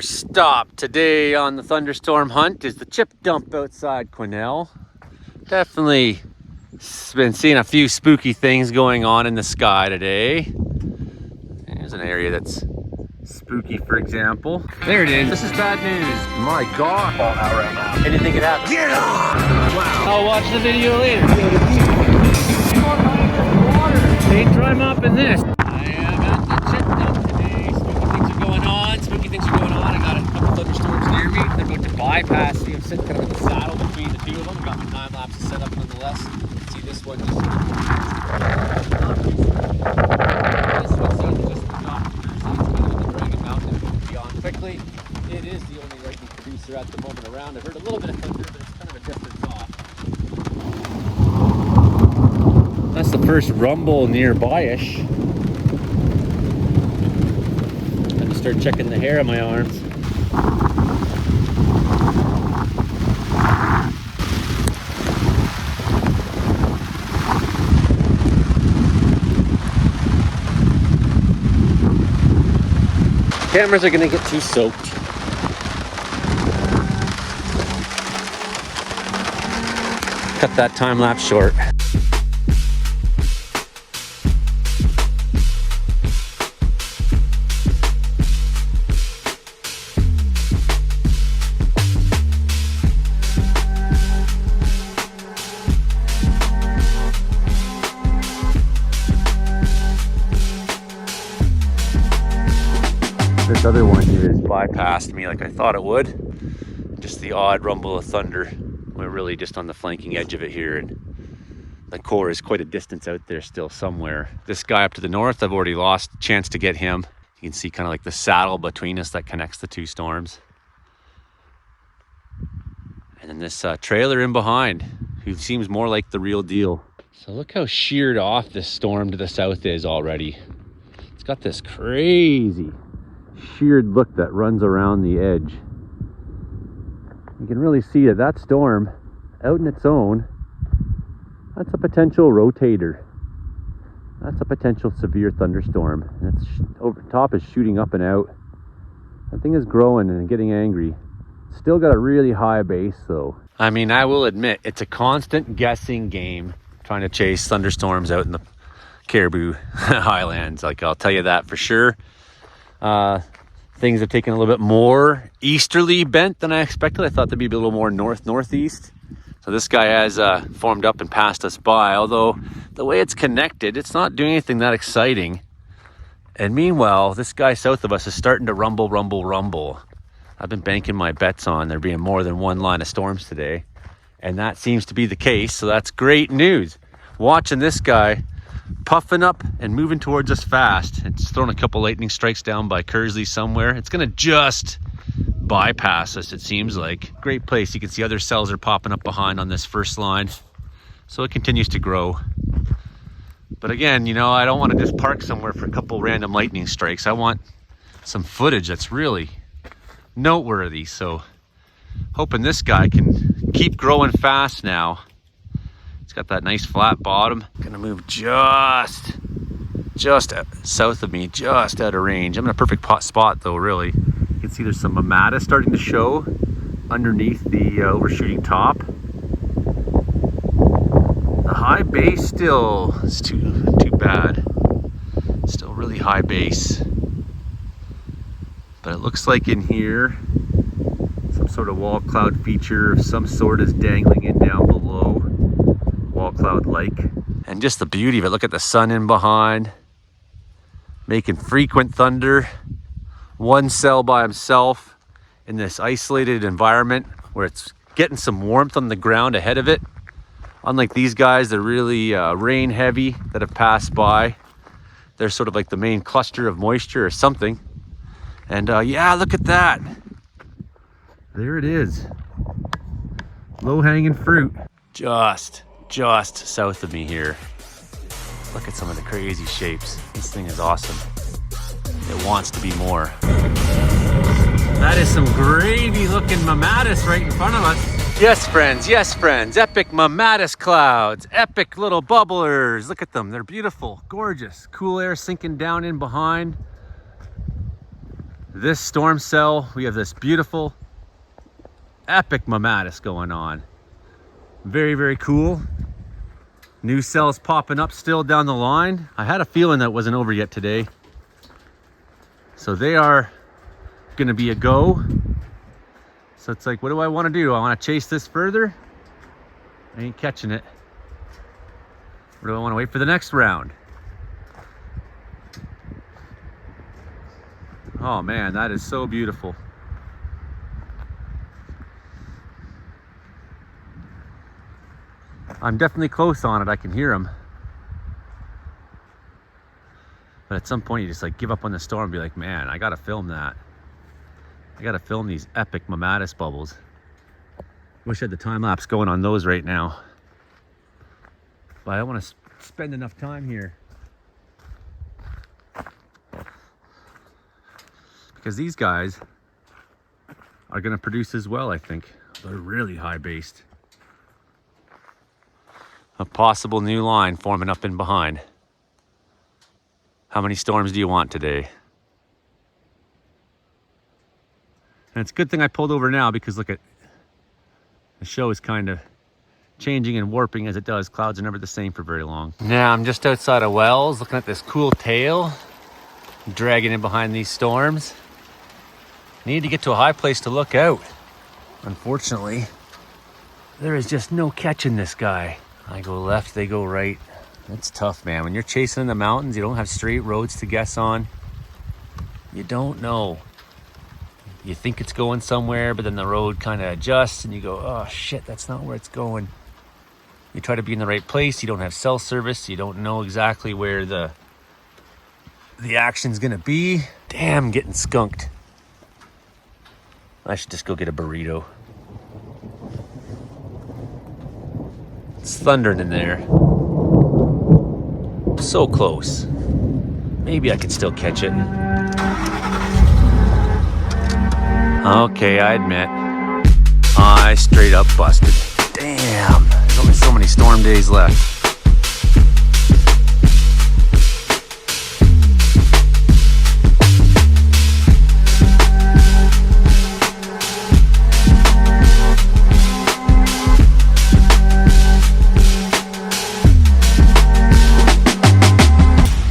Our stop today on the thunderstorm hunt is the chip dump outside Quesnel. Definitely been seeing a few spooky things going on in the sky today. There's an area that's spooky, for example. There it is. This is bad news. My God. Falling out right now. Anything could happen. Get on! Wow. I'll watch the video later. Ain't try mopping this. I am at the chip dump today. Spooky things are going on. I got a couple thunderstorms near me. They're about to bypass me. I'm sitting kind of in the saddle between the two of them. Got my time lapses set up nonetheless. See this one just. This one seems just the top. It's kind of in the Dragon Mountain beyond quickly. It is the only lightning producer at the moment around. I've heard a little bit of thunder, but it's kind of a distance off. That's the first rumble nearby-ish. Time to start checking the hair on my arms. Cameras are gonna get too soaked. Cut that time lapse short. This other one here has bypassed me like I thought it would. Just the odd rumble of thunder. We're really just on the flanking edge of it here, and the core is quite a distance out there still somewhere. This guy up to the north, I've already lost a chance to get him. You can see kind of like the saddle between us that connects the two storms. And then this trailer in behind, who seems more like the real deal. So look how sheared off this storm to the south is already. It's got this crazy sheared look that runs around the edge. You can really see that that storm out in its own, that's a potential rotator. That's a potential severe thunderstorm. And it's over top is shooting up and out. That thing is growing and getting angry. Still got a really high base though. I mean, I will admit it's a constant guessing game trying to chase thunderstorms out in the Cariboo Highlands. Like, I'll tell you that for sure. Things have taken a little bit more easterly bent than I expected. I thought they'd be a little more northeast. So this guy has formed up and passed us by, although the way it's connected, it's not doing anything that exciting. And meanwhile, this guy south of us is starting to rumble. I've been banking my bets on there being more than one line of storms today, and that seems to be the case, so that's great news. Watching this guy puffing up and moving towards us fast. It's thrown a couple lightning strikes down by Kersley somewhere. It's gonna just bypass us, it seems like. Great place. You can see other cells are popping up behind on this first line. So it continues to grow. But again, you know, I don't want to just park somewhere for a couple random lightning strikes. I want some footage that's really noteworthy. So hoping this guy can keep growing fast now. It's got that nice flat bottom. Gonna move just south of me, just out of range. I'm in a perfect spot though, really. You can see there's some Mammatus starting to show underneath the overshooting top. The high base still is too bad. Still really high base. But it looks like in here, some sort of wall cloud feature of some sort is dangling in down below. Wall cloud like, and just the beauty of it. Look at the sun in behind, making frequent thunder. One cell by himself in this isolated environment where it's getting some warmth on the ground ahead of it. Unlike these guys, they're really rain heavy that have passed by. They're sort of like the main cluster of moisture or something. And yeah, look at that. There it is. Low-hanging fruit. Just south of me here. Look at some of the crazy shapes. This thing is awesome. It wants to be more. That is some gravy looking Mammatus right in front of us. Yes, friends, epic Mammatus clouds, epic little bubblers. Look at them, they're beautiful, gorgeous. Cool air sinking down in behind. This storm cell, we have this beautiful, epic Mammatus going on. Very, very cool. New cells popping up still down the line. I had a feeling that wasn't over yet today. So they are gonna be a go. So it's like, what do I wanna do? I wanna chase this further? I ain't catching it. Or do I wanna wait for the next round? Oh man, that is so beautiful. I'm definitely close on it, I can hear them. But at some point you just like give up on the storm and be like, man, I gotta film that. I gotta film these epic Mammatus bubbles. Wish I had the time lapse going on those right now. But I don't wanna spend enough time here. Because these guys are gonna produce as well, I think. They're really high based. A possible new line forming up in behind. How many storms do you want today? And it's a good thing I pulled over now because look at, the show is kind of changing and warping as it does. Clouds are never the same for very long. Now I'm just outside of Wells looking at this cool tail dragging in behind these storms. Need to get to a high place to look out. Unfortunately, there is just no catching this guy. I go left, they go right. It's tough, man. When you're chasing in the mountains, you don't have straight roads to guess on. You don't know. You think it's going somewhere, but then the road kind of adjusts and you go, oh shit, that's not where it's going. You try to be in the right place. You don't have cell service. You don't know exactly where the action's gonna be. Damn, getting skunked. I should just go get a burrito. It's thundering in there. So close. Maybe I could still catch it. Okay, I admit, I straight up busted. Damn, there's only so many storm days left.